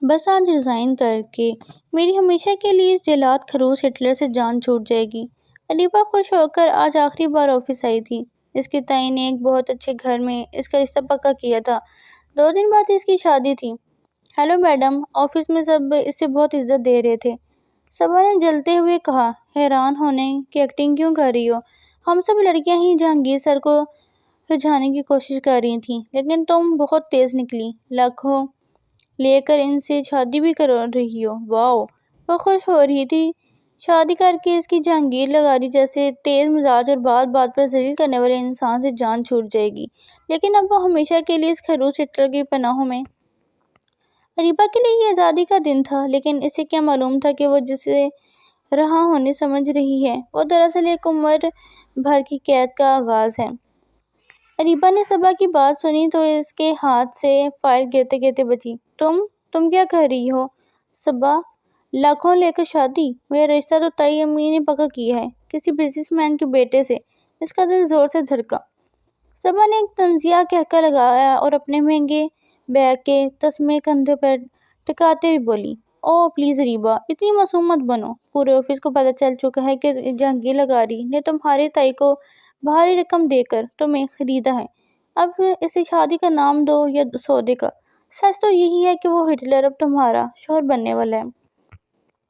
بس آج ریزائن کر کے میری ہمیشہ کے لیے اس جلاد خروش ہٹلر سے جان چھوٹ جائے گی۔ اریبہ خوش ہو کر آج آخری بار آفس آئی تھی۔ اس کے تائی نے ایک بہت اچھے گھر میں اس کا رشتہ پکا کیا تھا۔ 2 دن بعد اس کی شادی تھی۔ ہیلو میڈم، آفس میں سب اسے بہت عزت دے رہے تھے۔ صبا نے جلتے ہوئے کہا، حیران ہونے کہ ایکٹنگ کیوں کر رہی ہو؟ ہم سب لڑکیاں ہی جہانگیر سر کو رجھانے کی کوشش کر رہی تھیں، لیکن تم بہت تیز نکلی، لاکھوں لے کر ان سے شادی بھی کر رہی ہو۔ واؤ! وہ خوش ہو رہی تھی۔ شادی کر کے اس کی جہانگیر لگاری جیسے تیز مزاج اور بات بات پر ذلیل کرنے والے انسان سے جان چھوٹ جائے گی، لیکن اب وہ ہمیشہ کے لیے اس خروش ہٹلر کی پناہوں میں۔ اریبہ کے لیے یہ آزادی کا دن تھا، لیکن اسے کیا معلوم تھا کہ وہ جسے رہا ہونے سمجھ رہی ہے وہ دراصل ایک عمر بھر کی قید کا آغاز ہے۔ اریبہ نے صبا کی بات سنی تو اس کے ہاتھ سے فائل گرتے گرتے بچی۔ تم کیا کہہ رہی ہو صبا؟ لاکھوں لے کر شادی؟ میرا رشتہ تو تائی امی نے پکا کیا ہے، کسی بزنس مین کے بیٹے سے۔ اس کا دل زور سے دھڑکا۔ صبا نے ایک طنزیہ قہقہ لگایا اور اپنے مہنگے بیگ کے تسمے کندھے پر ٹکاتے ہوئے بولی، اوہ پلیز اریبہ، اتنی معصوم مت بنو۔ پورے آفس کو پتہ چل چکا ہے کہ جہانگیر لگاری نے تمہارے تائی کو بھاری رقم دے کر تمہیں خریدا ہے۔ اب اسے شادی کا نام دو یا سودے کا۔ سچ تو یہی ہے کہ وہ ہٹلر اب تمہارا شوہر بننے والا ہے۔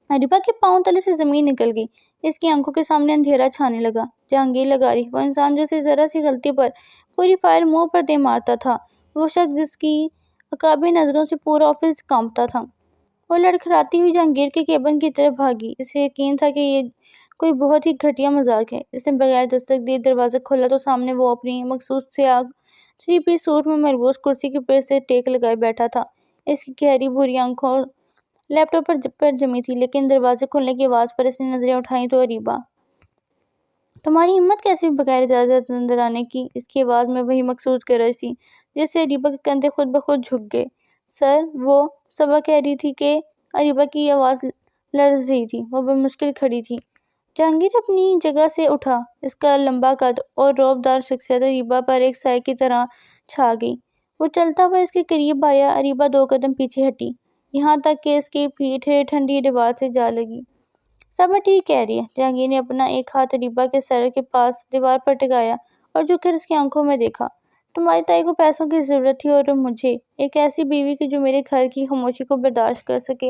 اریبہ کے پاؤں تلے سے زمین نکل گئی۔ اس کی آنکھوں کے سامنے اندھیرا چھانے لگا۔ جہانگیر لگاری، وہ انسان جو اسے ذرا سی غلطی پر پوری فائل منہ پر دے مارتا تھا، وہ شخص جس کی عقابی نظروں سے پورا آفس کانپتا تھا۔ وہ لڑکھڑاتی ہوئی جہانگیر کے کیبن کی طرف بھاگی۔ اسے یقین تھا کہ یہ کوئی بہت ہی گھٹیا مذاق ہے۔ اس نے بغیر دستک دیے دروازہ کھولا تو سامنے وہ اپنی مخصوص سیاہ 3 پیس سوٹ میں مربوط کرسی کی پشت سے ٹیک لگائے بیٹھا تھا۔ اس کی گہری بھوری آنکھوں لیپ ٹاپ پر جمی تھی، لیکن دروازے کھلنے کی آواز پر اس نے نظریں اٹھائیں تو اریبہ! تمہاری ہمت کیسے ہوئی بغیر اجازت اندر آنے کی؟ اس کی آواز میں وہی مخصوص گرج تھی جس سے اریبہ کے کندھے خود بخود جھک گئے۔ سر، وہ صبا کہہ رہی تھی کہ اریبہ کی آواز لرز رہی تھی۔ وہ بمشکل کھڑی تھی۔ جہانگیر اپنی جگہ سے اٹھا۔ اس کا لمبا قد اور رعب دار شخصیت اریبہ پر ایک سائے کی طرح چھا گئی۔ وہ چلتا ہوا اس کے قریب آیا۔ اریبہ 2 قدم پیچھے ہٹی، یہاں تک کہ اس کی پیٹھ ٹھنڈی دیوار سے جا لگی۔ صبا ٹھیک کہہ رہی ہے۔ جہانگیر نے اپنا ایک ہاتھ اریبہ کے سر کے پاس دیوار پر ٹکایا اور جھک کر اس کی آنکھوں میں دیکھا۔ تمہاری تائی کو پیسوں کی ضرورت تھی اور مجھے ایک ایسی بیوی کی جو میرے گھر کی خاموشی کو برداشت کر سکے۔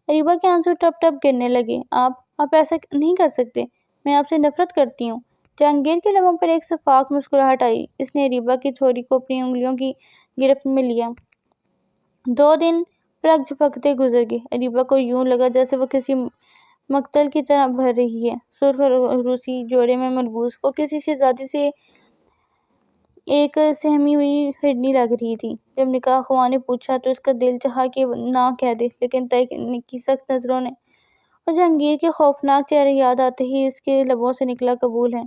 اریبہ کے آنسو ٹپ ٹپ گرنے لگے۔ آپ ایسا نہیں کر سکتے، میں آپ سے نفرت کرتی ہوں۔ جہانگیر کے لبوں پر ایک شفاف مسکراہٹ آئی۔ اس نے اریبہ کی تھوڑی کو اپنی انگلیوں کی گرفت میں لیا۔ 2 دن پلک جھپکتے گزر گئے۔ اریبہ کو یوں لگا جیسے وہ کسی مقتل کی طرح بھر رہی ہے۔ سرخ روسی جوڑے میں ملبوس وہ کسی شہزادی سے ایک سہمی ہوئی ہرنی لگ رہی تھی۔ جب نکاح خواہاں نے پوچھا تو اس کا دل چاہا کہ نہ کہہ دے، لیکن تائی کی سخت نظروں نے اور جہانگیر کے خوفناک چہرے یاد آتے ہی اس کے لبوں سے نکلا قبول ہے۔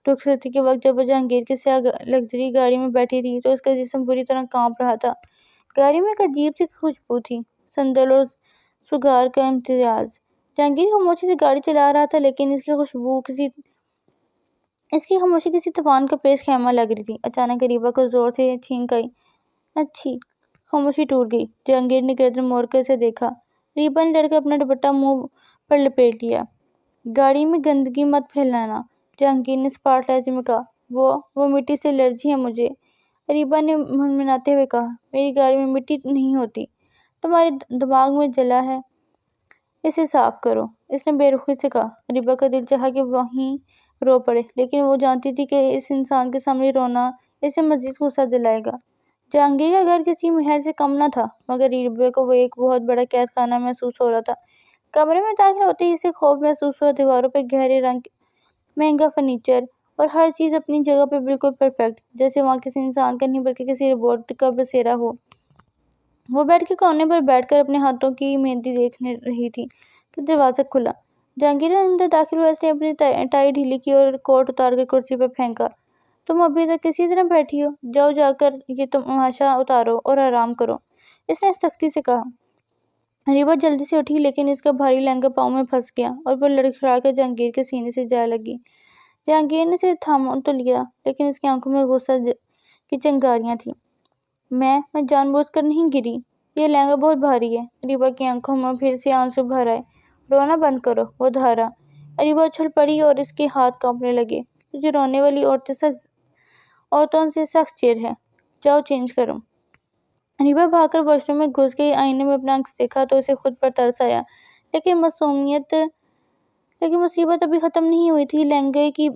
رخصتی کے وقت جب وہ جہانگیر کی سیاہ لگژری گاڑی میں بیٹھی تھی تو اس کا جسم بری طرح کانپ رہا تھا۔ گاڑی میں ایک عجیب سی خوشبو تھی، سندل اور سگار کا امتزاج۔ جہانگیر خاموشی سے گاڑی چلا رہا تھا، لیکن اس کی خاموشی کسی طوفان کا پیش خیمہ لگ رہی تھی۔ اچانک اریبہ کو زور سے چھینک آئی۔ اچھی! خاموشی ٹوٹ گئی۔ جہانگیر نے گردن موڑ کر اسے دیکھا۔ اریبہ نے ڈر کر اپنا دوپٹہ منہ پر لپیٹ لیا۔ گاڑی میں گندگی مت پھیلانا، جہانگیر نے سپاٹ لہجے میں کہا۔ وہ مٹی سے الرجی ہے مجھے، اریبہ نے منمناتے ہوئے کہا۔ میری گاڑی میں مٹی نہیں ہوتی، تمہارے دماغ میں جلا ہے، اسے صاف کرو، اس نے بے رخی سے کہا۔ اریبہ کا دل چاہا کہ وہیں رو پڑے، لیکن وہ جانتی تھی کہ اس انسان کے سامنے رونا اسے مزید غصہ دلائے گا۔ جہانگیر کا گھر کسی محل سے کم نہ تھا، مگر اریبہ کو وہ ایک بہت بڑا قید خانہ محسوس ہو رہا تھا۔ کمرے میں داخل ہوتے ہی اسے خوف محسوس ہوا۔ دیواروں پہ گہرے رنگ، مہنگا فرنیچر اور ہر چیز اپنی جگہ پر بالکل پرفیکٹ، جیسے وہاں کسی انسان کا نہیں بلکہ کسی روبوٹ کا بسیرا ہو۔ وہ بیڈ کے کونے پر بیٹھ کر اپنے ہاتھوں کی مہندی دیکھ رہی تھی کہ دروازہ کھلا۔ جہانگیر اندر داخل ہوا۔ اس نے اپنی ٹائی ڈھیلی کی اور کوٹ اتار کر کرسی پر پھینکا۔ تم ابھی تک اسی طرح بیٹھی ہو، جاؤ جا کر یہ تماشا اتارو اور آرام کرو، اس نے سختی سے کہا۔ اریبہ جلدی سے اٹھی، لیکن اس کا بھاری لہنگا پاؤں میں پھنس گیا اور وہ لڑکھڑا کر جہانگیر کے سینے سے جا لگی۔ جہانگیر نے اسے تھام تو لیا، لیکن اس کی آنکھوں میں غصہ کی چنگاریاں تھیں۔ میں جان بوجھ کر نہیں گری، یہ لہنگا بہت بھاری ہے۔ اریبا کی آنکھوں میں پھر سے آنسو بھر آئے۔ رونا بند کرو، وہ دھارا۔ اریبا اچھل پڑی اور اس کے ہاتھ کانپنے لگے۔ تجھے رونے والی عورتوں سے سخت چڑ ہے۔ جاؤ چینج کرو۔ اریبا بھاگ کر واش روم میں گھس گئی۔ آئینے میں اپنا عکس دیکھا تو اسے خود پر ترس آیا، لیکن مصیبت ابھی ختم نہیں ہوئی تھی۔ لہنگے کی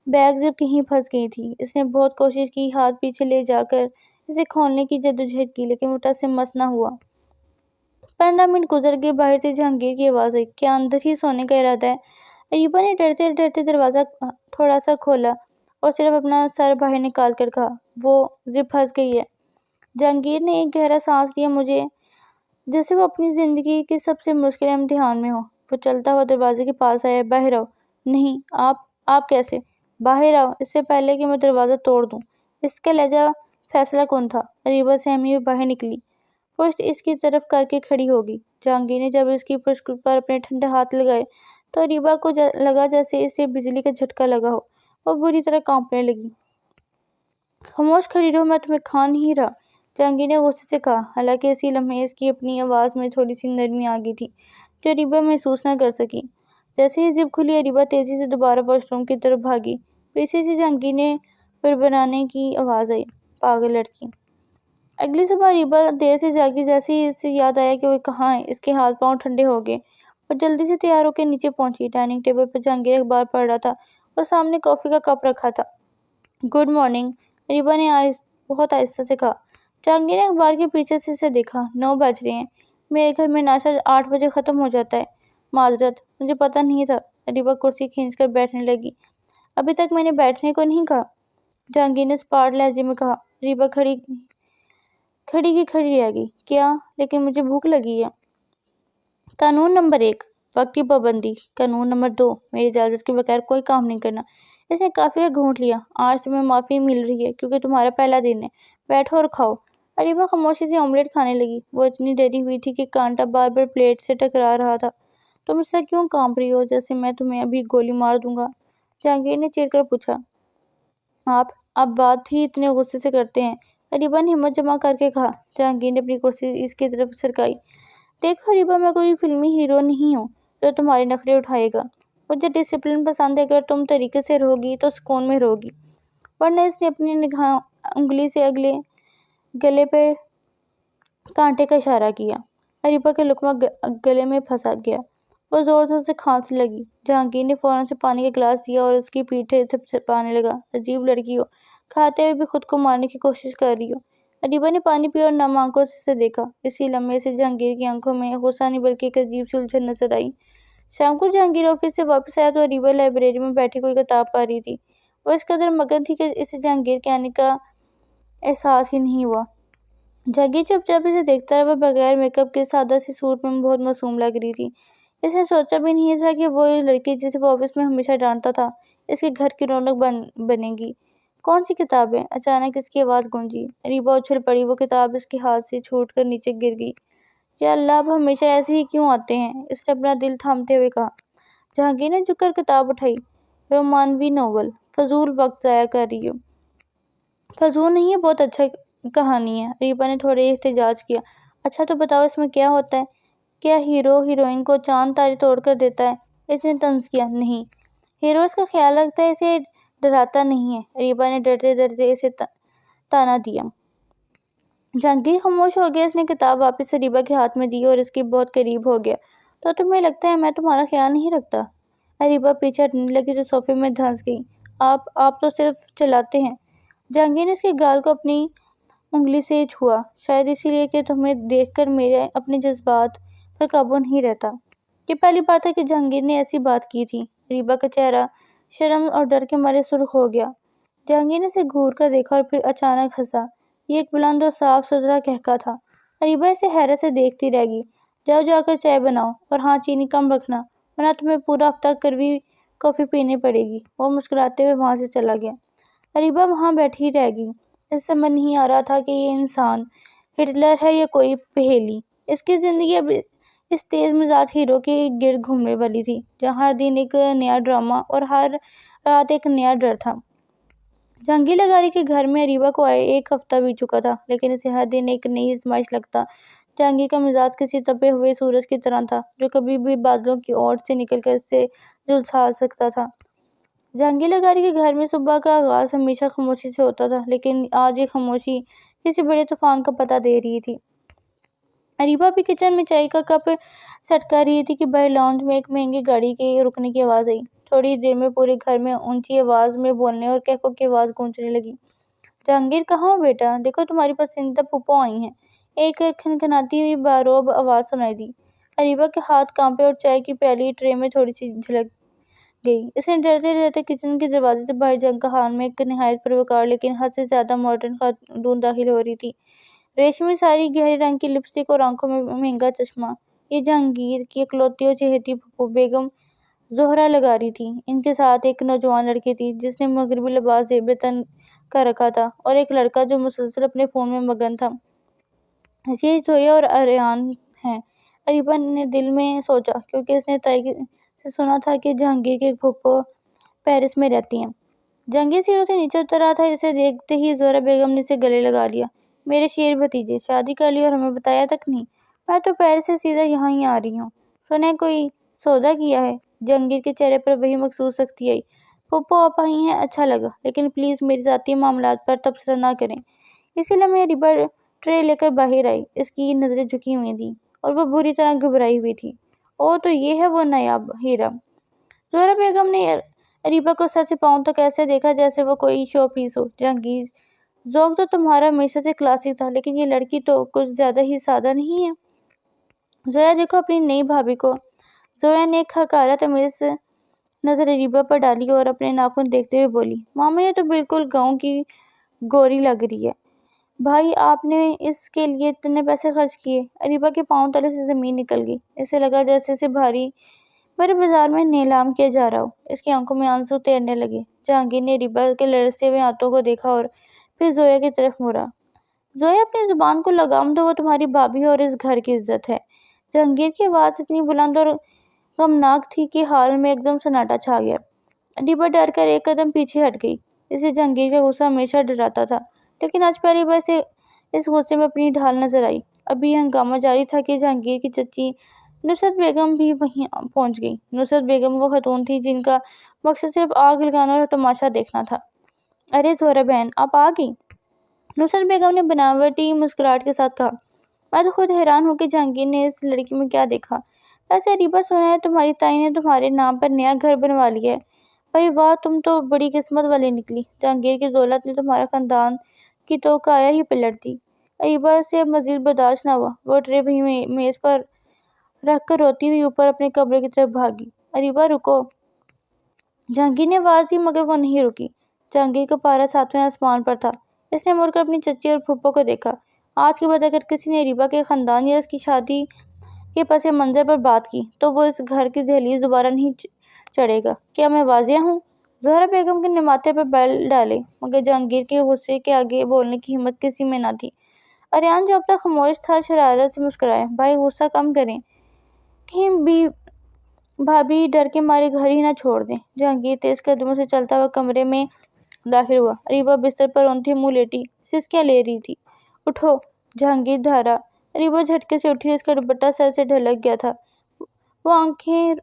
بیک زپ کہیں پھنس گئی تھی۔ اس نے بہت کوشش کی، ہاتھ پیچھے لے جا کر اسے کھولنے کی جدوجہد کی، لیکن وہ ٹس سے مس نہ ہوا۔ 15 منٹ گزر گئے۔ باہر سے جہانگیر کی آواز آئی، کیا اندر ہی سونے کا ارادہ ہے؟ اریبا نے ڈرتے ڈرتے دروازہ تھوڑا سا کھولا اور صرف اپنا سر باہر نکال کر کہا، وہ زپ پھنس گئی ہے۔ جہانگیر نے ایک گہرا سانس لیا، مجھے جیسے وہ اپنی زندگی کے سب سے مشکل امتحان میں ہو۔ وہ چلتا ہوا دروازے کے پاس آیا۔ باہر آؤ۔ نہیں، آپ کیسے؟ باہر آؤ، اس سے پہلے کہ میں دروازہ توڑ دوں۔ اس کا لہجہ فیصلہ کن تھا۔ اریبا سہمی ہوئی باہر نکلی، پشت اس کی طرف کر کے کھڑی ہو گئی۔ جہانگیر نے جب اس کی پشت پر اپنے ٹھنڈے ہاتھ لگائے تو اریبا کو لگا جیسے اسے بجلی کا جھٹکا لگا ہو۔ وہ بری طرح کانپنے لگی۔ خاموش کھڑی رہو، میں تمہیں کھا نہیں رہا، جہانگیر نے غصے سے کہا، حالانکہ اسی لمحے اس کی اپنی آواز میں تھوڑی سی نرمی آ گئی تھی جو اریبا محسوس نہ کر سکی۔ جیسے ہی زپ کھلی، اریبا تیزی سے دوبارہ واش روم کی طرف بھاگی۔ پیچھے سے جہانگیر نے بڑبڑانے کی آواز آئی، پاگل لڑکی۔ اگلی صبح اریبا دیر سے جاگی۔ جیسے ہی اسے یاد آیا کہ وہ کہاں ہے، اس کے ہاتھ پاؤں ٹھنڈے ہو گئے۔ وہ جلدی سے تیار ہو کے نیچے پہنچی۔ ڈائننگ ٹیبل پر جہانگیر اخبار پڑھ رہا تھا اور سامنے کافی کا کپ رکھا تھا۔ گڈ مارننگ، اریبا نے بہت آہستہ سے کہا۔ جہانگیر نے اخبار کے پیچھے سے اسے دیکھا۔ 9 بج رہے ہیں، میرے گھر میں ناشتہ 8 بجے ختم ہو جاتا ہے۔ معذرت، مجھے پتہ نہیں تھا۔ اریبا کرسی کھینچ کر بیٹھنے لگی۔ ابھی تک میں نے بیٹھنے کو نہیں کہا، جہانگیر نے سپاٹ لہجے میں کہا۔ اریبا کھڑی کی کھڑی رہ گئی۔ کیا؟ لیکن مجھے بھوک لگی ہے۔ قانون نمبر 1، وقت کی پابندی۔ قانون نمبر 2، میری اجازت کے بغیر کوئی کام نہیں کرنا۔ اس نے کافی کا گھونٹ لیا۔ آج تمہیں معافی مل رہی ہے کیونکہ تمہارا پہلا دن ہے۔ بیٹھو اور کھاؤ۔ اریبا خاموشی سے آملیٹ کھانے لگی۔ وہ اتنی ڈری ہوئی تھی کہ کانٹا بار بار پلیٹ سے ٹکرا رہا تھا۔ تم اس طرح کیوں کانپ رہی ہو جیسے میں تمہیں ابھی گولی مار دوں گا؟ جہانگیر نے چڑھ کر پوچھا۔ آپ بات ہی اتنے غصے سے کرتے ہیں، اریبا نے ہمت جمع کر کے کہا۔ جہانگیر نے اپنی کرسی اس کی طرف سرکائی۔ دیکھو اریبا، میں کوئی فلمی ہیرو نہیں ہوں جو تمہارے نخرے اٹھائے گا۔ مجھے ڈسپلن پسند ہے۔ اگر تم طریقے سے رہو گی تو سکون میں رہو گی، ورنہ اس نے اپنی انگلی سے گلے پہ کانٹے کا اشارہ کیا۔ اریبا کا لقمہ گلے میں پھنس گیا۔ وہ زور زور سے کھانسنے لگی۔ جہانگیر نے فوراً سے پانی کا گلاس دیا اور اس کی پیٹھیں تھپتھپانے لگا۔ عجیب لڑکی ہو، کھاتے ہوئے بھی خود کو مارنے کی کوشش کر رہی ہو۔ اریبا نے پانی پیا اور نم آنکھوں سے اسے دیکھا۔ اسی لمحے سے جہانگیر کی آنکھوں میں غصہ نہیں بلکہ ایک عجیب سی الجھن نظر آئی۔ شام کو جہانگیر آفس سے واپس آیا تو اریبا لائبریری میں بیٹھی کوئی کتاب پڑھ رہی تھی۔ وہ اس قدر مگن تھی کہ اسے جہانگیر کے آنے کا احساس ہی نہیں ہوا۔ جہانگیر چپ چاپ اسے دیکھتا رہا۔ وہ بغیر میک اپ کے سادہ سی سوٹ میں بہت معصوم لگ رہی تھی۔ اس نے سوچا بھی نہیں تھا کہ وہ لڑکی جسے وہ آفس میں ہمیشہ ڈانٹتا تھا اس کے گھر کی رونق بنے گی۔ کون سی کتاب ہے؟ اچانک اس کی آواز گونجی۔ اریبا اچھل پڑی۔ وہ کتاب اس کے ہاتھ سے چھوٹ کر نیچے گر گئی۔ یا اللہ، اب ہمیشہ ایسے ہی کیوں آتے ہیں؟ اس نے اپنا دل تھامتے ہوئے کہا۔ جہانگیر نے جھک کر کتاب اٹھائی۔ رومانوی ناول۔ فضول وقت ضائع کر رہی ہو۔ فضول نہیں ہے، بہت اچھا کہانی ہے، اریبا نے تھوڑے احتجاج کیا۔ اچھا تو بتاؤ اس میں کیا ہوتا ہے؟ کیا ہیرو ہیروئن کو چاند تارے توڑ کر دیتا ہے؟ اس نے طنز کیا۔ نہیں، ہیرو اس کا خیال رکھتا ہے، اسے ڈراتا نہیں ہے، اریبا نے ڈرتے ڈرتے اسے تانا دیا۔ جہانگیر خاموش ہو گیا۔ اس نے کتاب واپس اریبا کے ہاتھ میں دی اور اس کے بہت قریب ہو گیا۔ تو تمہیں لگتا ہے میں تمہارا خیال نہیں رکھتا؟ اریبا پیچھے ہٹنے لگی تو صوفے میں دھنس گئی۔ آپ تو صرف چلاتے ہیں۔ جہانگیر نے اس کے گال کو اپنی انگلی سے چھوا۔ شاید اسی لیے کہ تمہیں دیکھ کر میرے اپنے جذبات پر قابو نہیں رہتا۔ یہ پہلی بار تھا کہ جہانگیر نے ایسی بات کی تھی۔ اریبا کا چہرہ شرم اور ڈر کے مارے سرخ ہو گیا۔ جہانگیر نے اسے گھور کر دیکھا اور پھر اچانک ہنسا۔ یہ ایک بلند اور صاف ستھرا کہکا تھا۔ اریبا اسے حیرت سے دیکھتی رہ گئی۔ جاؤ جا کر چائے بناؤ، اور ہاں، چینی کم رکھنا ورنہ تمہیں پورا ہفتہ کڑوی کافی پینی پڑے گی۔ وہ مسکراتے ہوئے وہاں سے چلا گیا۔ اریبا وہاں بیٹھی رہ گئی۔ اسے سمجھ نہیں آ رہا تھا کہ یہ انسان ہٹلر ہے یا کوئی پہیلی۔ اس کی زندگی اب اس تیز مزاج ہیرو کے گرد گھومنے والی تھی جہاں ہر دن ایک نیا ڈرامہ اور ہر رات ایک نیا ڈر تھا۔ جہانگیر لگاری کے گھر میں اریبا کو آئے 1 ہفتہ بیت چکا تھا، لیکن اسے ہر دن ایک نئی آزمائش لگتا جہانگیر کا مزاج کسی تپے ہوئے سورج کی طرح تھا جو کبھی بھی بادلوں کی اوٹ سے نکل کر اسے جھلسا سکتا تھا۔ جہانگیر لگاری کے گھر میں صبح کا آغاز ہمیشہ خاموشی سے ہوتا تھا، لیکن آج یہ خاموشی کسی بڑے طوفان کا پتہ دے رہی تھی۔ اریبہ بھی کچن میں چائے کا کپ سیٹ کر رہی تھی کہ باہر لاؤنج میں ایک مہنگی گاڑی کے رکنے کی آواز آئی۔ تھوڑی ہی دیر میں پورے گھر میں اونچی آواز میں بولنے اور کہکوں کی آواز گونجنے لگی۔ جہانگیر کہاں ہو بیٹا؟ دیکھو تمہاری پسندیدہ پھوپھو آئی ہیں، ایک کھنکھناتی ہوئی باروب آواز سنائی دی۔ اریبہ کے ہاتھ کانپے اور چائے کی پیالی ٹرے میں تھوڑی سی جھلک گئی۔ اس نے ڈرتے ڈرتے کچن کے دروازے سے باہر جنگ کا حال میں ایک نہایت پروکار لیکن حد سے زیادہ ماڈرن خاتون داخل ہو رہی تھی۔ ریشمی ساڑی، گہرے رنگ کی لپسٹک اور آنکھوں میں مہنگا چشمہ، یہ جہانگیر کی اکلوتی اور چہیتی پھوپھو بیگم زہرہ لگاری تھی۔ ان کے ساتھ ایک نوجوان لڑکی تھی جس نے مغربی لباس زیب تن کر رکھا تھا، اور ایک لڑکا جو مسلسل اپنے فون میں مگن تھا۔ یہ زویا اور آریان ہیں، اریبہ نے دل میں سوچا، کیونکہ اس نے تائی سے سنا تھا کہ جہانگیر کی پھوپھو پیرس میں رہتی ہیں۔ جہانگیر سیڑھیوں سے نیچے اتر رہا تھا، اسے دیکھتے ہی زہرہ بیگم نے اسے گلے لگا لیا۔ میرے شیر بھتیجے، شادی کر لی اور ہمیں بتایا تک نہیں؟ میں تو پیرس سے سیدھا یہاں ہی آ رہی ہوں۔ سنا ہے کوئی سودا کیا ہے؟ جہانگیر کے چہرے پر وہی مخصوص سختی آئی۔ پھوپھو آپ آئی ہیں، اچھا لگا، لیکن پلیز میرے ذاتی معاملات پر تبصرہ نہ کریں۔ اسی لمحے اریبہ ٹرے لے کر باہر آئی۔ اس کی نظریں جھکی ہوئی تھیں اور وہ بری طرح گھبرائی ہوئی تھی۔ اوہ، تو یہ ہے وہ نایاب ہیرا! زہرہ بیگم نے اریبہ کو سر سے پاؤں تک ایسے دیکھا جیسے وہ کوئی شو پیس ہو۔ جہانگیر، ذوق تو تمہارا ہمیشہ سے کلاسک تھا، لیکن یہ لڑکی تو کچھ زیادہ ہی سادہ نہیں ہے؟ زویا، دیکھو اپنی نئی بھابھی کو۔ زویا نے ایک حقارت آمیز نظر اریبہ پر ڈالی اور اپنے ناخن دیکھتے ہوئے بولی، ماما یہ تو بالکل گاؤں کی گوری لگ رہی ہے۔ بھائی، آپ نے اس کے لیے اتنے پیسے خرچ کیے؟ اریبہ کے پاؤں تلے سے زمین نکل گئی۔ اسے لگا جیسے اسے بھاری بڑے بازار میں نیلام کیا جا رہا ہو۔ اس کی آنکھوں میں آنسو تیرنے لگے۔ جہانگیر نے اریبہ کے لرزتے ہوئے ہاتھوں کو دیکھا اور پھر زویا کی طرف مڑا۔ زویا، اپنی زبان کو لگام دو، وہ تمہاری بھابھی اور اس گھر کی عزت ہے۔ جہانگیر کی آواز اتنی بلند اور غمناک تھی کہ حال میں ایک دم سناٹا چھا گیا۔ اریبہ ڈر کر ایک قدم پیچھے ہٹ گئی۔ اسے جہانگیر کا غصہ ہمیشہ ڈراتا تھا، لیکن آج پہلی بار اسے اس غصے میں اپنی ڈھال نظر آئی۔ ابھی یہ ہنگامہ جاری تھا کہ جہانگیر کی چچی نصرت بیگم بھی وہیں پہنچ گئی۔ نصرت بیگم وہ خاتون تھی جن کا مقصد صرف آگ لگانا اور تماشا دیکھنا تھا۔ ارے زہرہ بہن، آپ آ گئی! نصرت بیگم نے بناوٹی مسکراہٹ کے ساتھ کہا۔ میں تو خود حیران ہوں کہ جہانگیر نے اس لڑکی میں کیا دیکھا۔ ویسے اریبہ، سنا ہے تمہاری تائی نے تمہارے نام پر نیا گھر بنوا لیا ہے؟ بھائی واہ، تم تو بڑی قسمت والی نکلی۔ جہانگیر کی دولت نے تمہارا خاندان کی تو کایا ہی پلٹ دی۔ اریبہ سے اب مزید برداشت نہ ہوا۔ وہ ٹرے وہیں میز پر رکھ کر روتی ہوئی اوپر اپنے کمرے کی طرف بھاگی۔ اریبہ رکو! جہانگیر نے آواز دی، مگر وہ نہیں رکی۔ جہانگیر کا پارا ساتویں آسمان پر تھا۔ اس نے مڑ کر اپنی چچی اور پھوپھو کو دیکھا۔ آج کے بعد اگر کسی نے اریبہ کے خاندان یا اس کی شادی کے پس منظر پر بات کی تو وہ اس گھر کی دہلیز دوبارہ نہیں چڑھے گا۔ کیا میں واضح ہوں؟ زہرہ بیگم نے ماتھے پر بل ڈالے، مگر جہانگیر کے غصے کے آگے بولنے کی ہمت کسی میں نہ تھی۔ آریان، جو اب تک خاموش تھا، شرارت سے مسکرایا۔ بھائی غصہ کم کریں، کہیں بھابھی ڈر کے مارے گھر ہی نہ چھوڑ دیں۔ جہانگیر تیز قدموں سے چلتا ہوا کمرے میں داخل ہوا۔ اریبہ بستر پر اونتھے منہ لیٹی سسکیاں لے رہی تھی۔ اٹھو! جہانگیر دھارا۔ اریبہ جھٹکے سے اٹھی، اس کا دوپٹہ سر سے ڈھلک گیا تھا۔ وہ آنکھیں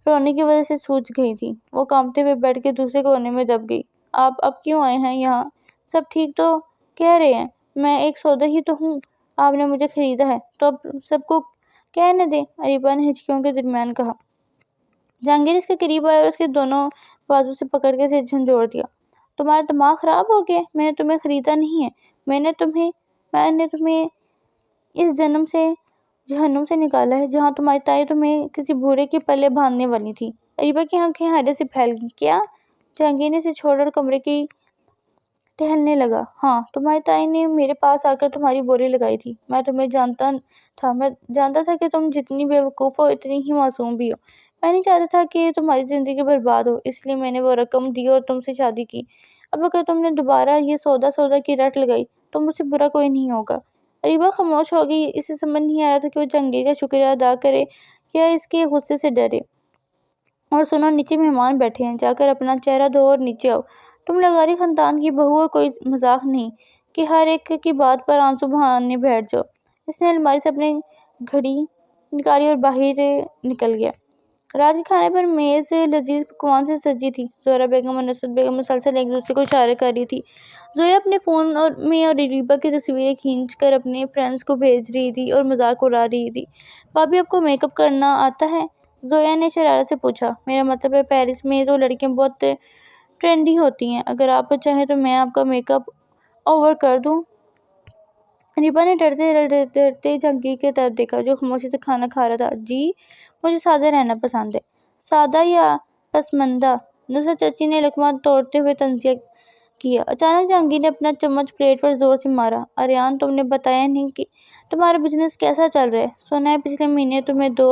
رونے کی وجہ سے سوج گئی تھیں۔ وہ کانپتے ہوئے بیڈ کے دوسرے کونے میں دب گئی۔ آپ اب کیوں آئے ہیں یہاں؟ سب ٹھیک تو کہہ رہے ہیں۔ میں ایک سودا ہی تو ہوں، آپ نے مجھے خریدا ہے تو اب سب کو کہنے دیں، اریبہ نے ہچکیوں کے درمیان کہا۔ جہانگیر اس کے قریب آیا اور اس کے دونوں بازو سے پکڑ کے اسے جھنجھوڑ دیا۔ تمہارا دماغ خراب ہو گیا ہے؟ میں نے تمہیں خریدا نہیں ہے، میں نے تمہیں اس جہنم سے نکالا ہے جہاں تمہاری تائی تمہیں کسی بھوڑے کے پلے باندھنے والی تھی۔ اریبہ کی آنکھیں حیرت سے پھیل گئیں۔ کیا؟ جہانگیر نے اسے چھوڑ کر کمرے کی ٹہلنے لگا۔ ہاں، تمہاری تائی نے میرے پاس آ کر تمہاری بولی لگائی تھی۔ میں تمہیں جانتا تھا، میں جانتا تھا کہ تم جتنی بے وقوف ہو اتنی ہی معصوم بھی ہو۔ میں نہیں چاہتا تھا کہ تمہاری زندگی برباد ہو، اس لیے میں نے وہ رقم دی اور تم سے شادی کی۔ اب اگر تم نے دوبارہ یہ سودا کی رٹ لگائی تو مجھ سے برا کوئی نہیں ہوگا۔ اریبہ خاموش ہو گئی۔ اسے سمجھ نہیں آ رہا تھا کہ وہ جہانگیر کا شکریہ ادا کرے یا اس کے غصے سے ڈرے۔ اور سنو، نیچے مہمان بیٹھے ہیں، جا کر اپنا چہرہ دھو اور نیچے آؤ۔ تم لغاری خاندان کی بہو اور کوئی مذاق نہیں کہ ہر ایک کی بات پر آنسو بہانے بیٹھ جاؤ۔ اس نے الماری سے اپنی گھڑی نکالی اور باہر نکل گیا۔ رات کے کھانے پر میز لذیذ پکوان سے سجی تھی۔ زہرا بیگم اور نصرت بیگم مسلسل ایک دوسرے کو اشارے کر رہی تھی۔ زویا اپنے فون میں اور ریبا کی تصویریں کھینچ کر اپنے فرینڈز کو بھیج رہی تھی اور مذاق اڑا رہی تھی۔ بھابھی آپ کو میک اپ کرنا آتا ہے؟ زویا نے شرارت سے پوچھا۔ میرا مطلب ہے پیرس میں تو لڑکیاں بہت ٹرینڈی ہوتی ہیں، اگر آپ چاہیں تو میں آپ کا میک اپ اوور کر دوں۔ ریبا نے ڈرتے جہانگیر کی طرف دیکھا جو خاموشی سے کھانا کھا رہا تھا۔ جی مجھے سادہ رہنا پسند ہے۔ سادہ یا پسماندہ؟ نصرت چچی نے لقمہ توڑتے ہوئے تنزیہ کیا۔ اچانک جہانگیر نے اپنا چمچ پلیٹ پر زور سے مارا۔ آریان تم نے بتایا نہیں کہ تمہارا بزنس کیسا چل رہا ہے؟ سنا ہے پچھلے مہینے تمہیں 2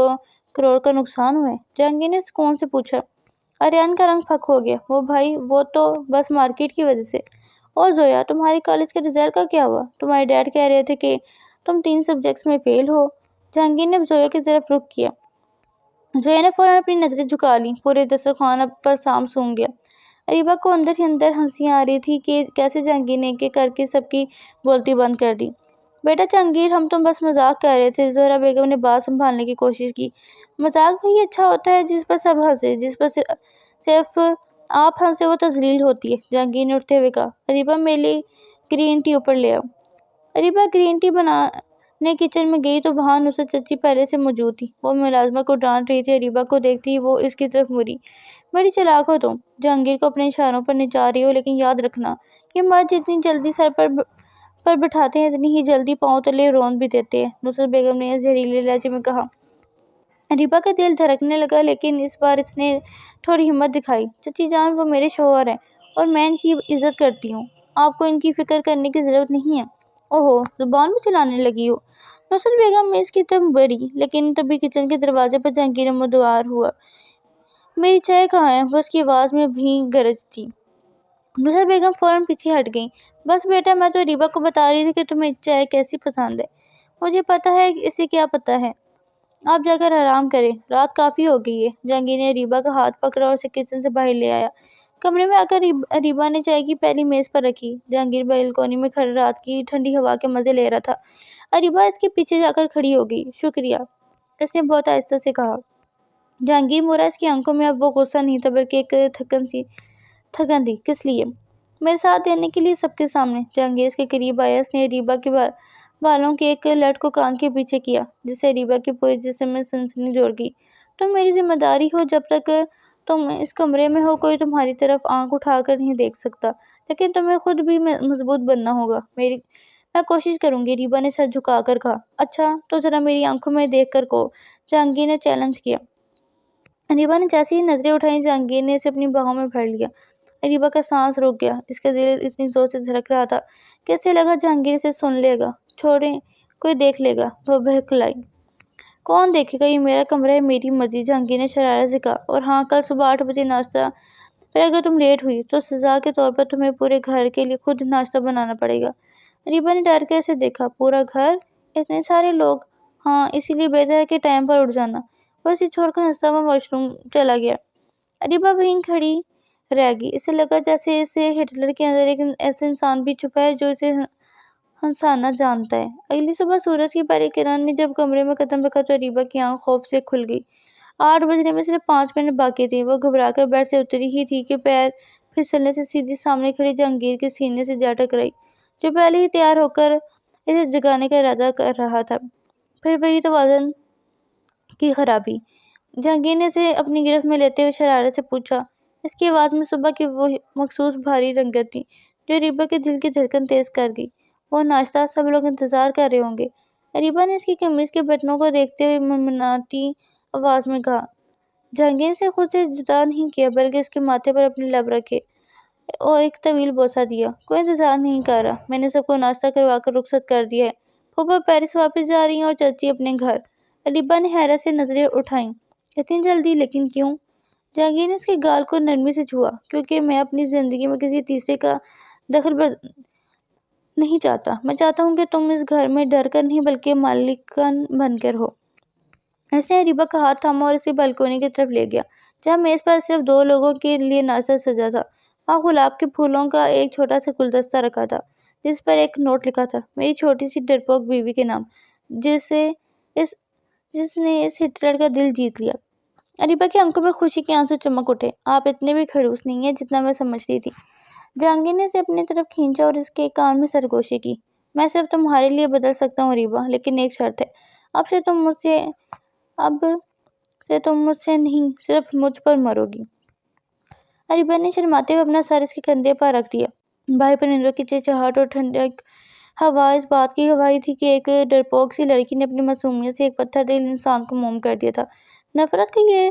کروڑ کا نقصان ہوا ہے۔ جہانگیر نے سکون سے پوچھا۔ آریان کا رنگ پھک ہو گیا۔ وہ بھائی وہ تو بس مارکیٹ کی وجہ سے۔ اور زویا تمہاری کالج کے رزلٹ کا کیا ہوا؟ تمہارے ڈیڈ کہہ رہے تھے کہ تم 3 سبجیکٹس میں فیل ہو۔ جہانگیر نے زویا کی طرف رخ کیا۔ زویا نے فوراً اپنی نظریں جھکا لیں۔ پورے دسترخوان پر سام سونگ گیا۔ ریبا کو اندر ہی اندر ہنسی آ رہی تھی کہ کیسے جہانگیر نے ایک ایک کر کے سب کی بولتی بند کر دی۔ بیٹا جہانگیر ہم تو بس مذاق کر رہے تھے۔ زہرا بیگم نے بات سنبھالنے کی کوشش کی۔ مذاق وہی اچھا ہوتا ہے جس پر سب ہنسے، جس پر صرف آپ ہنسے وہ تذلیل ہوتی ہے، جہانگیر نے اٹھتے ہوئے کہا۔ ریبا میرے لیے گرین ٹی اوپر لے آؤ۔ ریبا گرین ٹی بنانے کچن میں گئی تو وہاں نصرت چچی پہلے سے موجود تھی۔ وہ ملازمہ کو ڈانٹ رہی تھی۔ ریبا کو دیکھتے ہی وہ اس کی طرف مڑی۔ بڑی چالاک ہو تم، جہانگیر کو اپنے اشاروں پر نچا رہی ہو، لیکن یاد رکھنا یہ مرد جتنی جلدی سر پر بٹھاتے ہیں اتنی ہی جلدی پاؤں تلے رون بھی دیتے ہیں۔ نصرت بیگم نے زہریلے لہجے میں کہا۔ ریبا کا دل دھڑکنے لگا، لیکن اس بار اس نے تھوڑی ہمت دکھائی۔ چچی جان وہ میرے شوہر ہیں اور میں ان کی عزت کرتی ہوں، آپ کو ان کی فکر کرنے کی ضرورت نہیں ہے۔ اوہو زبان بھی چلانے لگی ہو۔ نصرت بیگم اس کی طرف بڑھی، لیکن تبھی کچن کے دروازے پر جہانگیر نمودار ہوا۔ میری چائے کہاں ہے؟ وہ اس کی آواز میں بھی گرج تھی۔ نصرت بیگم فوراً پیچھے ہٹ گئیں۔ بس بیٹا میں تو ریبا کو بتا رہی تھی کہ تمہیں چائے کیسی پسند ہے۔ مجھے پتا ہے اسے کیا پتا ہے۔ آپ جا کر آرام کریں، رات کافی ہو گئی ہے۔ جہانگیر نے ریبا کا ہاتھ پکڑا اور اسے کچن سے باہر لے آیا۔ کمرے میں آ کر ریبا نے چائے کی پیالی میز پر رکھی۔ جہانگیر بالکونی میں کھڑا رات کی ٹھنڈی ہوا کے مزے لے رہا تھا۔ ریبا اس کے پیچھے جا کر کھڑی ہو گئی۔ شکریہ، اس نے بہت آہستہ سے کہا۔ جہانگیر مڑا۔ اس کی آنکھوں میں اب وہ غصہ نہیں تھا بلکہ ایک تھکن تھی۔ کس لیے؟ میرے ساتھ دینے کے لیے سب کے سامنے۔ جہانگیر اس کے قریب آیا۔ اس نے ریبا کے بالوں کے ایک لٹ کو کان کے پیچھے کیا جس سے ریبا کے پورے جسم میں سنسنی جوڑ گئی۔ تم میری ذمہ داری ہو، جب تک تم اس کمرے میں ہو کوئی تمہاری طرف آنکھ اٹھا کر نہیں دیکھ سکتا، لیکن تمہیں خود بھی مضبوط بننا ہوگا۔ میں کوشش کروں گی، ریبا نے سر جھکا کر کہا۔ اچھا تو ذرا میری آنکھوں میں دیکھ کر کہو، جہانگیر نے چیلنج کیا۔ ریبا نے جیسے ہی نظریں اٹھائیں جہانگیر نے اسے اپنی باہوں میں بھر لیا۔ ریبا کا سانس رک گیا۔ اس کا دل اتنی زور سے دھڑک رہا تھا کہ اسے لگا جہانگیر اسے سن لے گا۔ چھوڑیں، کوئی دیکھ لے گا۔ وہ بہکلائی۔ کون دیکھے گا؟ یہ میرا کمرہ ہے، میری مرضی، جہانگیر نے شرارت سے کہا۔ اور ہاں کل صبح 8 بجے ناشتہ پر اگر تم لیٹ ہوئی تو سزا کے طور پر تمہیں پورے گھر کے لیے خود ناشتہ بنانا پڑے گا۔ ریبا نے ڈر کر اسے دیکھا۔ پورا گھر؟ اتنے سارے لوگ؟ ہاں اسی لیے بہتر ہے کہ ٹائم پر اٹھ جانا۔ وہ اسے چھوڑ کر ہنستا ہوا واش روم چلا گیا۔ ریبا وہیں کھڑی رہ گئی۔ اسے لگا جیسے اسے ہٹلر کے اندر ایک ایسا انسان بھی چھپا ہے جو اسے ہنسانا جانتا ہے۔ اگلی صبح سورج کی پہلی کرن نے جب کمرے میں قدم رکھا تو ریبا کی آنکھ خوف سے کھل گئی۔ 8 بجنے میں صرف 5 منٹ باقی تھے۔ وہ گھبرا کر بیڈ سے اتری ہی تھی کہ پیر پھسلنے سے سیدھی سامنے کھڑی جہانگیر کے سینے سے جا ٹکرائی، جو پہلے ہی تیار ہو کر اسے جگانے کا ارادہ کر رہا تھا۔ پھر وہی توازن کی خرابی۔ جہانگیر نے اسے اپنی گرفت میں لیتے ہوئے شرارت سے پوچھا۔ اس کی آواز میں صبح کی وہ مخصوص بھاری رنگت تھی جو ریبا کے دل کی دھڑکن تیز کر گئی۔ وہ ناشتہ سب لوگ انتظار کر رہے ہوں گے، ریبا نے اس کی قمیض کے بٹنوں کو دیکھتے ہوئے منمناتی آواز میں کہا۔ جہانگیر نے اسے خود سے جدا نہیں کیا بلکہ اس کے ماتھے پر اپنے لب رکھے اور ایک طویل بوسہ دیا۔ کوئی انتظار نہیں کر رہا، میں نے سب کو ناشتہ کروا کر رخصت کر دیا ہے۔ پھوپھا پیرس واپس جا رہی ہیں اور چچی اپنے گھر۔ ریبا نے حیرت سے نظریں اٹھائیں۔ اتنی جلدی؟ لیکن کیوں؟ جہانگیر نے اس کے گال کو نرمی سے چھوا۔ کیونکہ میں اپنی زندگی میں کسی تیسرے کا دخل نہیں چاہتا۔ میں چاہتا ہوں کہ تم اس گھر میں ڈر کر نہیں بلکہ مالکن بن کر ہو۔ اس نے ریبا کا ہاتھ تھاما اور اسے بالکونی کی طرف لے گیا جہاں میز پر صرف 2 لوگوں کے لیے ناشتہ سجا تھا۔ وہاں گلاب کے پھولوں کا ایک چھوٹا سا گلدستہ رکھا تھا جس پر ایک نوٹ لکھا تھا، میری چھوٹی سی ڈرپوک بیوی کے نام۔ جس نے اس ہٹلر کا دل جیت لیا۔ اریبہ کی آنکھوں میں خوشی کے آنسو چمک اٹھے۔ آپ اتنے بھی خڑوس نہیں ہیں جتنا میں سمجھتی تھی۔ جہانگیر نے اسے اپنی طرف کھینچا اور اس کے کان میں سرگوشی کی۔ میں صرف تمہارے لیے بدل سکتا ہوں اریبہ، لیکن ایک شرط ہے۔ اب سے تم مجھ سے نہیں، صرف مجھ پر مرو گی۔ اریبہ نے شرماتے ہوئے اپنا سر اس کے کندھے پر رکھ دیا۔ باہر پرندوں کی چہچہاہٹ اور ٹھنڈک ہوا اس بات کی گواہی تھی کہ ایک ڈرپوک سی لڑکی نے اپنی معصومیت سے ایک پتھر دل انسان کو موم کر دیا تھا۔ نفرت کا یہ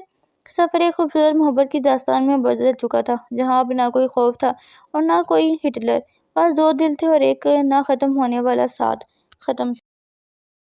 سفر ایک خوبصورت محبت کی داستان میں بدل چکا تھا، جہاں اب نہ کوئی خوف تھا اور نہ کوئی ہٹلر، بس دو دل تھے اور ایک نہ ختم ہونے والا ساتھ۔ ختم